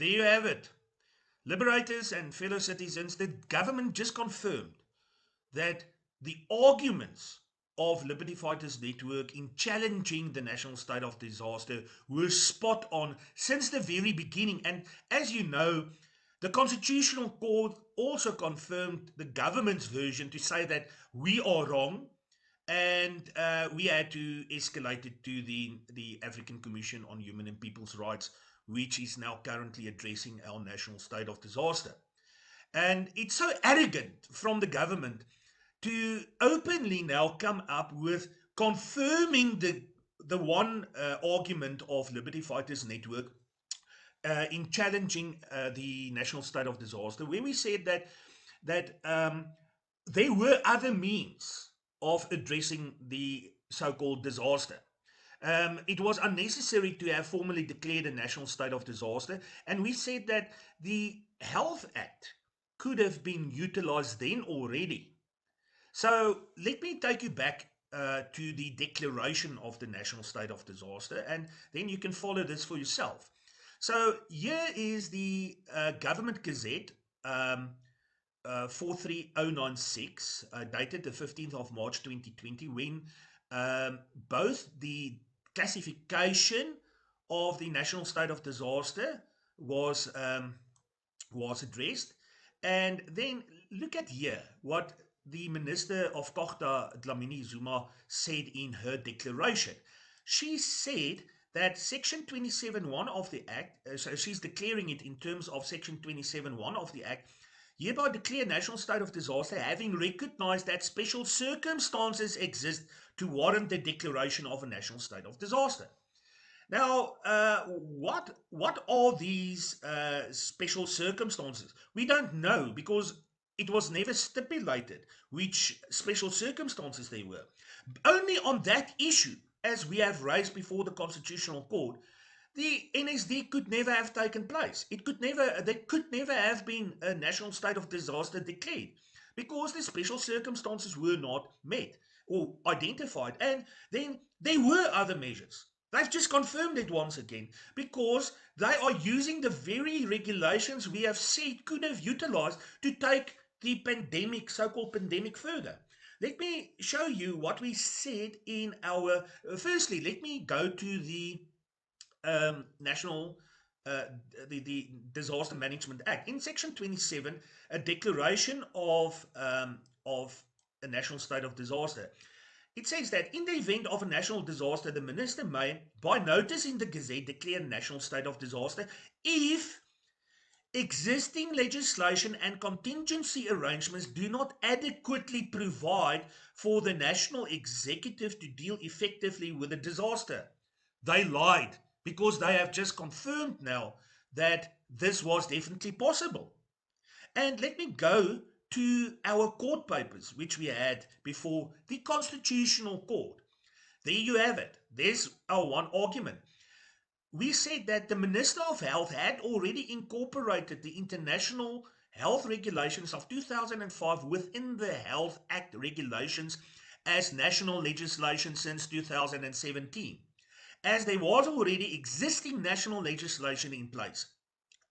There you have it. Liberators and fellow citizens, the government just confirmed that the arguments of Liberty Fighters Network in challenging the national state of disaster were spot on since the very beginning. And as you know, the Constitutional Court also confirmed the government's version to say that we are wrong, and we had to escalate it to the African Commission on Human and People's Rights, which is now currently addressing our national state of disaster. And it's so arrogant from the government to openly now come up with confirming the one argument of Liberty Fighters Network in challenging the national state of disaster, where we said that there were other means of addressing the so-called disaster. It was unnecessary to have formally declared a national state of disaster, and we said that the Health Act could have been utilized then already. So let me take you back to the declaration of the national state of disaster, and then you can follow this for yourself. So here is the Government Gazette 43096, dated the 15th of March 2020, when both the classification of the national state of disaster was addressed. And then look at here what the Minister of Kogta, Dlamini Zuma, said in her declaration. She said that Section 27.1 of the Act, so she's declaring it in terms of Section 27.1 of the Act, hereby declare national state of disaster, having recognized that special circumstances exist to warrant the declaration of a national state of disaster. Now, what are these special circumstances? We don't know, because it was never stipulated which special circumstances they were. Only on that issue, as we have raised before the Constitutional Court, the NSD could never have taken place. There could never have been a national state of disaster declared, because the special circumstances were not met or identified. And then there were other measures. They've just confirmed it once again, because they are using the very regulations we have said could have utilized to take the pandemic, so-called pandemic, further. Let me show you what we said in our. Firstly, let me go to the national the Disaster Management Act. In Section 27, a declaration of a national state of disaster. It says that in the event of a national disaster, the minister may, by notice in the Gazette, declare a national state of disaster if existing legislation and contingency arrangements do not adequately provide for the national executive to deal effectively with a disaster. They lied, because they have just confirmed now that this was definitely possible. And let me go to our court papers, which we had before the Constitutional Court. There you have it. There's our one argument. We said that the Minister of Health had already incorporated the international health regulations of 2005 within the Health Act regulations as national legislation since 2017, as there was already existing national legislation in place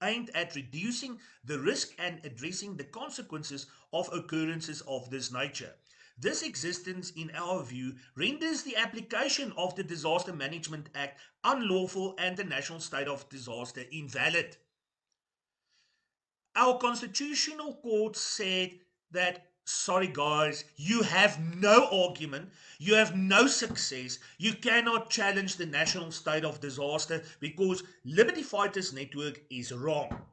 aimed at reducing the risk and addressing the consequences of occurrences of this nature. This existence, in our view, renders the application of the Disaster Management Act unlawful and the national state of disaster invalid. Our Constitutional Court said that, sorry guys, you have no argument, you have no success, you cannot challenge the national state of disaster because Liberty Fighters Network is wrong.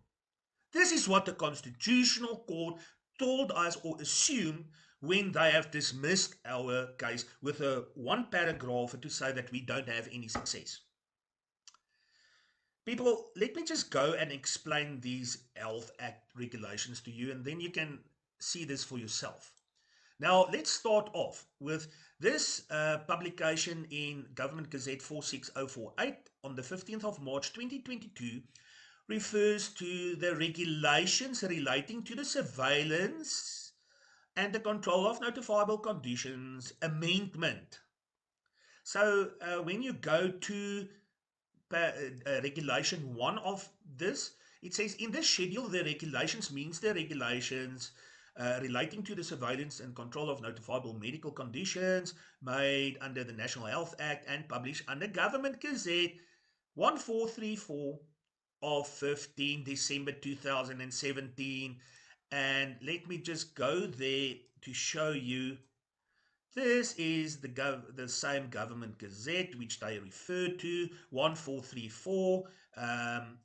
This is what the Constitutional Court told us, or assumed, when they have dismissed our case with a one paragraph to say that we don't have any success. People, let me just go and explain these Health Act regulations to you, and then you can see this for yourself. Now, let's start off with this publication in Government Gazette 46048 on the 15th of March 2022, refers to the regulations relating to the surveillance and the control of notifiable conditions amendment. So when you go to regulation 1 of this, It says, in this schedule, the regulations means the regulations relating to the surveillance and control of notifiable medical conditions made under the National Health Act and published under Government Gazette 1434 of 15 December 2017. And let me just go there to show you. This is the same Government Gazette which they refer to, 1434,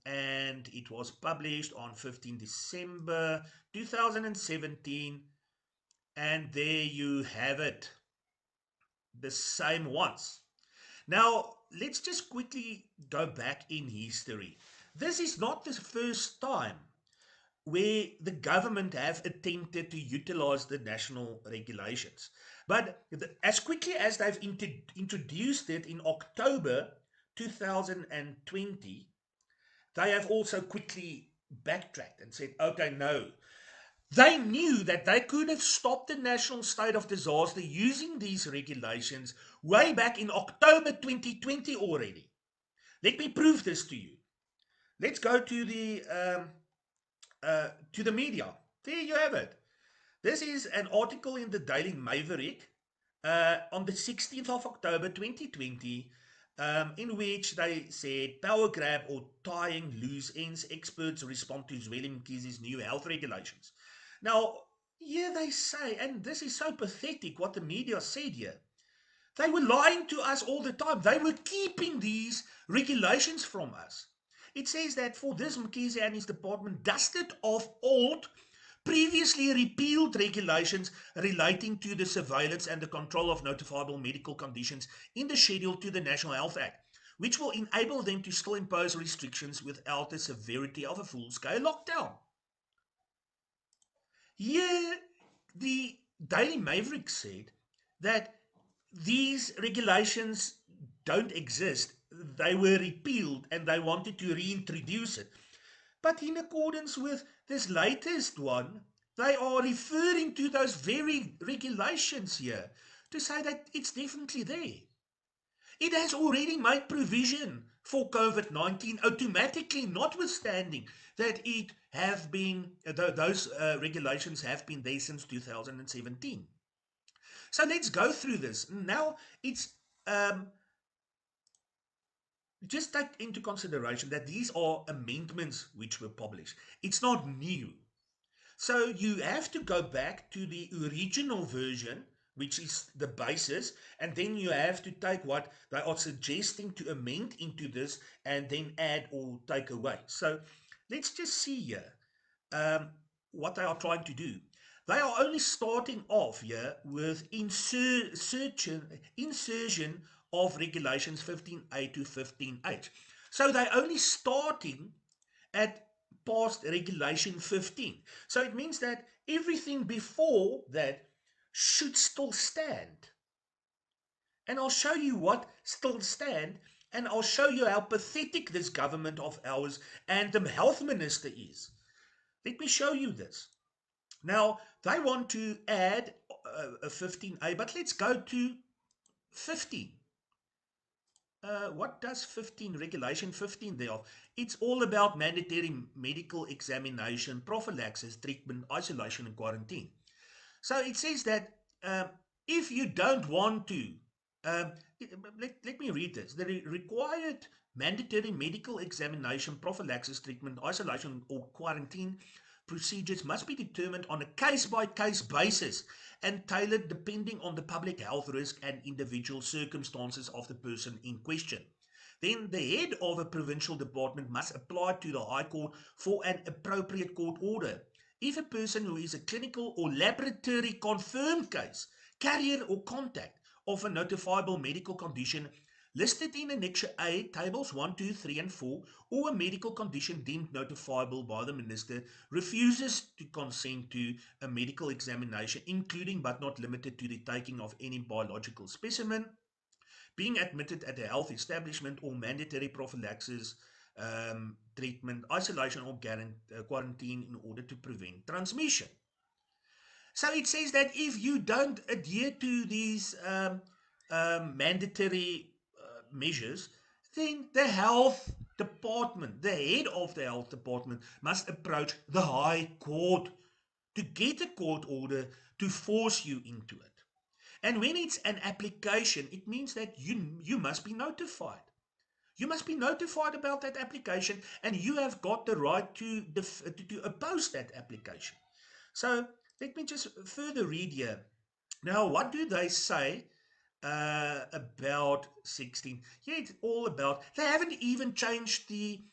and it was published on 15 December 2017, and there you have it, the same ones. Now, let's just quickly go back in history. This is not the first time where the government have attempted to utilize the national regulations. But as quickly as they've introduced it in October 2020, they have also quickly backtracked and said, okay, no. They knew that they could have stopped the national state of disaster using these regulations way back in October 2020 already. Let me prove this to you. Let's go to the media. There you have it. This is an article in the Daily Maverick on the 16th of October 2020, in which they said, power grab or tying loose ends, experts respond to Zweli Mkhize's new health regulations. Now, here they say, and this is so pathetic what the media said here, they were lying to us all the time. They were keeping these regulations from us. It says that for this, Mkhize and his department dusted off old, previously repealed regulations relating to the surveillance and the control of notifiable medical conditions in the schedule to the National Health Act, which will enable them to still impose restrictions without the severity of a full-scale lockdown. Here, the Daily Maverick said that these regulations don't exist. They were repealed and they wanted to reintroduce it. But in accordance with this latest one, they are referring to those very regulations here to say that it's definitely there. It has already made provision for COVID-19 automatically, notwithstanding that it have been those regulations have been there since 2017. So let's go through this. Now, it's just take into consideration that these are amendments which were published. It's not new. So you have to go back to the original version, which is the basis, and then you have to take what they are suggesting to amend into this and then add or take away. So let's just see here what they are trying to do. They are only starting off here with insertion of regulations 15A to 15H. So they're only starting at past regulation 15. So it means that everything before that should still stand. And I'll show you what still stand, and I'll show you how pathetic this government of ours and the health minister is. Let me show you this. Now, they want to add a 15A, but let's go to 15. What does 15, regulation 15 thereof? It's all about mandatory medical examination, prophylaxis, treatment, isolation, and quarantine. So it says that if you don't want to, let me read this. The required mandatory medical examination, prophylaxis, treatment, isolation, or quarantine procedures must be determined on a case-by-case basis and tailored depending on the public health risk and individual circumstances of the person in question. Then the head of a provincial department must apply to the High Court for an appropriate court order. If a person who is a clinical or laboratory confirmed case, carrier or contact of a notifiable medical condition listed in Annexure A, Tables 1, 2, 3, and 4, or a medical condition deemed notifiable by the Minister, refuses to consent to a medical examination, including but not limited to the taking of any biological specimen, being admitted at a health establishment, or mandatory prophylaxis, treatment, isolation, or quarantine in order to prevent transmission. So it says that if you don't adhere to these mandatory measures, then the health department, the head of the health department, must approach the High Court to get a court order to force you into it. And when it's an application, it means that you must be notified. You must be notified about that application, and you have got the right to oppose that application. So let me just further read here. Now, what do they say about 16? Yeah, it's all about, they haven't even changed the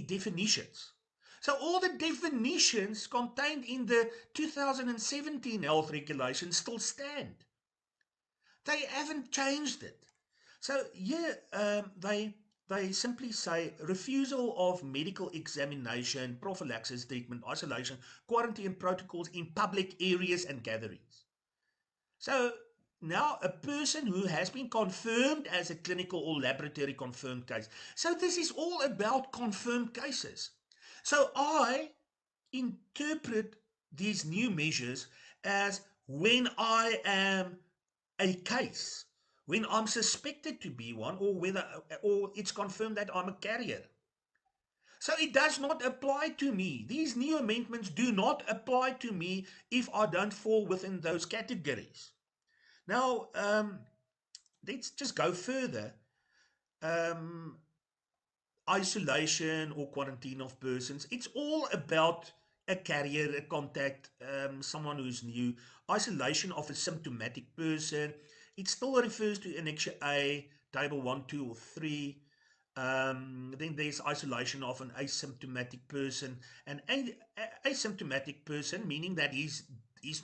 definitions. So all the definitions contained in the 2017 health regulations still stand. They haven't changed it. So yeah, they simply say refusal of medical examination, prophylaxis, treatment, isolation, quarantine protocols in public areas and gatherings. So now a person who has been confirmed as a clinical or laboratory confirmed case. So this is all about confirmed cases. So I interpret these new measures as when I am a case, when I'm suspected to be one, or it's confirmed that I'm a carrier. So it does not apply to me. These new amendments do not apply to me if I don't fall within those categories. Now, let's just go further. Um, Isolation or quarantine of persons. It's all about a carrier, a contact, someone who's new. Isolation of a symptomatic person. It still refers to Annexure A, Table 1, 2, or 3. Then there's isolation of an asymptomatic person. An asymptomatic person, meaning that he's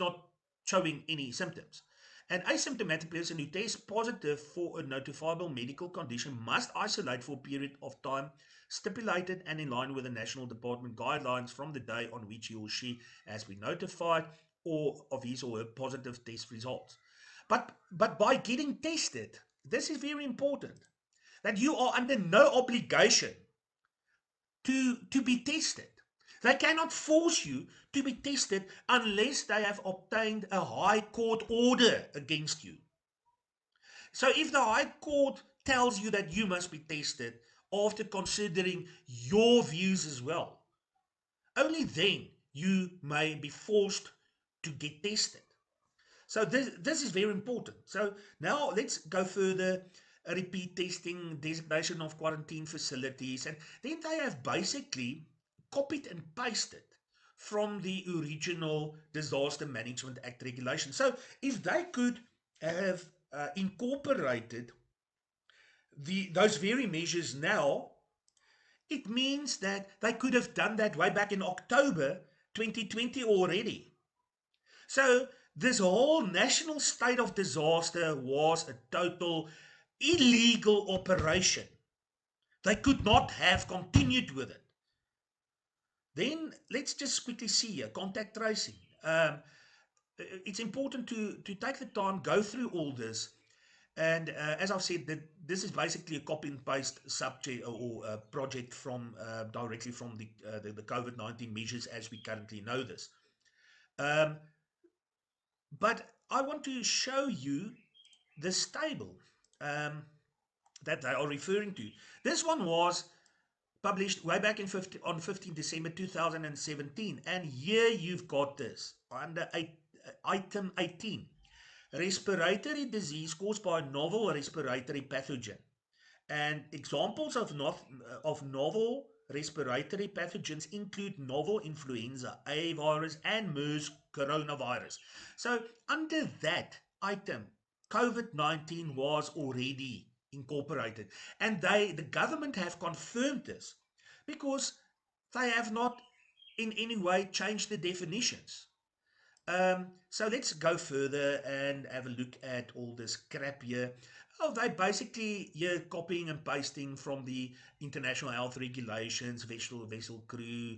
not showing any symptoms. An asymptomatic person who tests positive for a notifiable medical condition must isolate for a period of time stipulated and in line with the National Department guidelines from the day on which he or she has been notified or of his or her positive test results. But by getting tested, this is very important, that you are under no obligation to be tested. They cannot force you to be tested unless they have obtained a high court order against you. So if the high court tells you that you must be tested after considering your views as well, only then you may be forced to get tested. So this is very important. So now let's go further. Repeat testing, designation of quarantine facilities, and then they have basically copied and pasted from the original Disaster Management Act regulation. So if they could have incorporated those very measures now, it means that they could have done that way back in October 2020 already. So this whole national state of disaster was a total illegal operation. They could not have continued with it. Then let's just quickly see here, contact tracing. It's important to take the time, go through all this. And as I've said, this is basically a copy and paste subject or project from directly from the COVID-19 measures as we currently know this. Um, But I want to show you this table that they are referring to. This one was published way back on 15 December 2017. And here you've got this under item 18. Respiratory disease caused by a novel respiratory pathogen. And examples of novel respiratory pathogens include novel influenza, A virus, and MERS coronavirus. So, under that item, COVID-19 was already incorporated, and the government have confirmed this because they have not in any way changed the definitions. So let's go further and have a look at all this crap here. Oh, they basically you're copying and pasting from the international health regulations, vessel crew,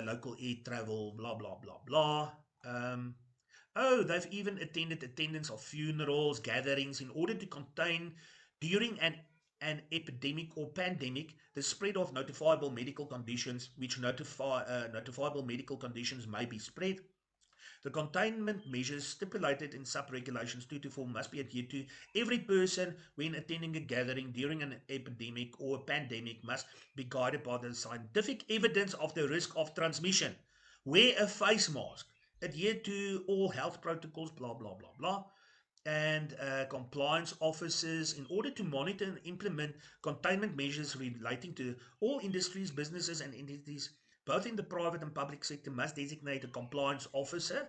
local air travel, blah blah blah blah. Um, oh, they've even attended attendance of funerals, gatherings in order to contain during an epidemic or pandemic the spread of notifiable medical conditions, which notifiable medical conditions may be spread The containment measures stipulated in sub-regulations 2 to 4 must be adhered to. Every person when attending a gathering during an epidemic or a pandemic must be guided by the scientific evidence of the risk of transmission. Wear a face mask. Adhere to all health protocols, blah, blah, blah, blah. And compliance officers in order to monitor and implement containment measures relating to all industries, businesses, and entities, both in the private and public sector, must designate a compliance officer,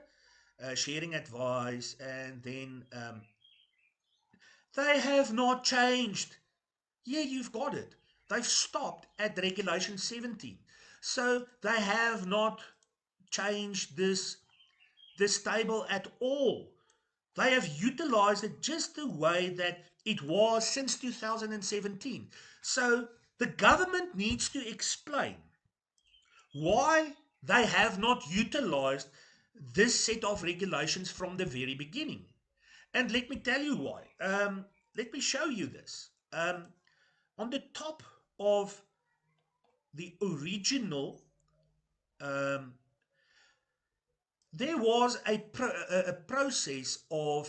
sharing advice, and then they have not changed. Yeah, you've got it. They've stopped at regulation 17. So they have not changed this table at all. They have utilized it just the way that it was since 2017. So the government needs to explain why they have not utilized this set of regulations from the very beginning. And let me tell you why. Let me show you this. On the top of the original, um, there was a process of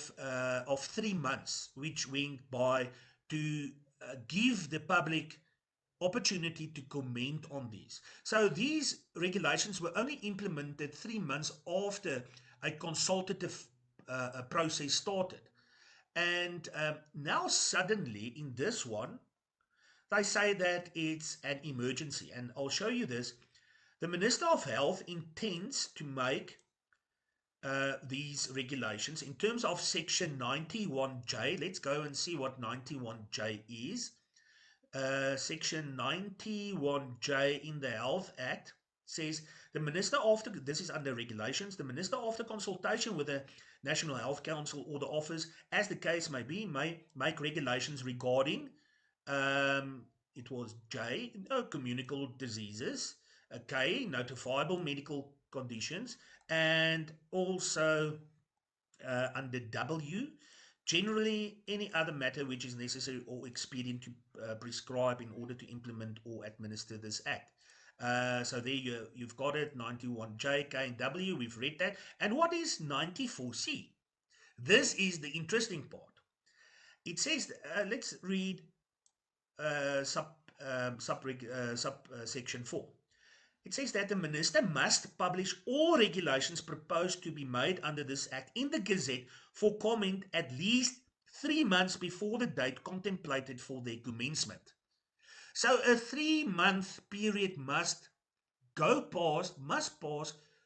3 months which went by to give the public opportunity to comment on these. So these regulations were only implemented 3 months after a consultative process started. And now suddenly in this one, they say that it's an emergency. And I'll show you this. The Minister of Health intends to make these regulations in terms of section 91J. Let's go and see what 91J is. Section 91J in the Health Act says the minister, after this is under regulations, the minister, after consultation with the National Health Council or the office, as the case may be, may make regulations regarding it was J, communicable diseases, K, notifiable medical conditions, and also under W, generally any other matter which is necessary or expedient to prescribe in order to implement or administer this act. So there you've got it, 91J, K, and W, we've read that. And what is 94C? This is the interesting part. It says, let's read subsection 4. It says that the minister must publish all regulations proposed to be made under this act in the Gazette for comment at least 3 months before the date contemplated for their commencement. So a 3-month period must pass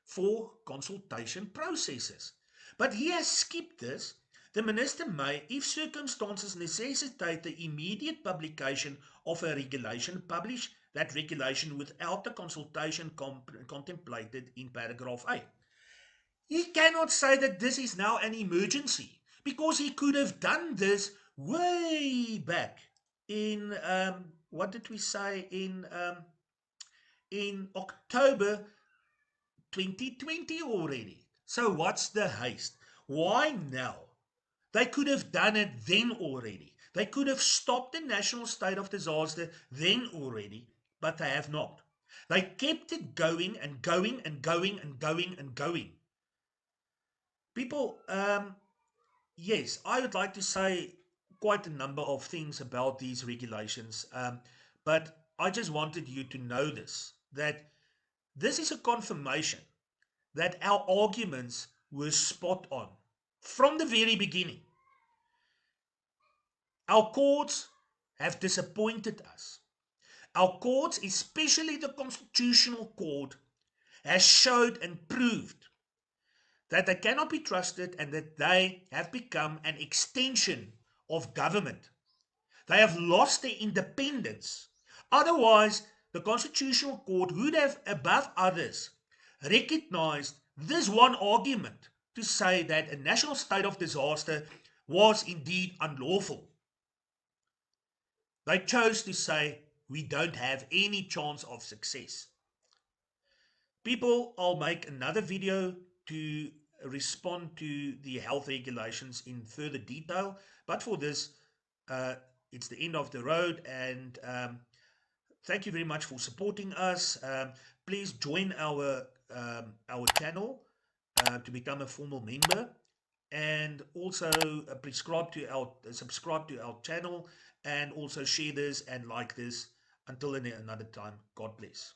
for consultation processes. But he has skipped this. The minister may, if circumstances necessitate the immediate publication of a regulation, publish that regulation without the consultation contemplated in paragraph 8. He cannot say that this is now an emergency because he could have done this way back in, what did we say, in October 2020 already. So what's the haste? Why now? They could have done it then already. They could have stopped the national state of disaster then already, but they have not. They kept it going and going and going and going and going. People, yes, I would like to say quite a number of things about these regulations, but I just wanted you to know this, that this is a confirmation that our arguments were spot on from the very beginning. Our courts have disappointed us. Our courts, especially the Constitutional Court, has showed and proved that they cannot be trusted and that they have become an extension of government. They have lost their independence. Otherwise, the Constitutional Court would have, above others, recognized this one argument to say that a national state of disaster was indeed unlawful. They chose to say, we don't have any chance of success. People, I'll make another video to respond to the health regulations in further detail, but for this, it's the end of the road, and thank you very much for supporting us. Please join our channel to become a formal member, and also subscribe to our channel, and also share this and like this. Until another time, God bless.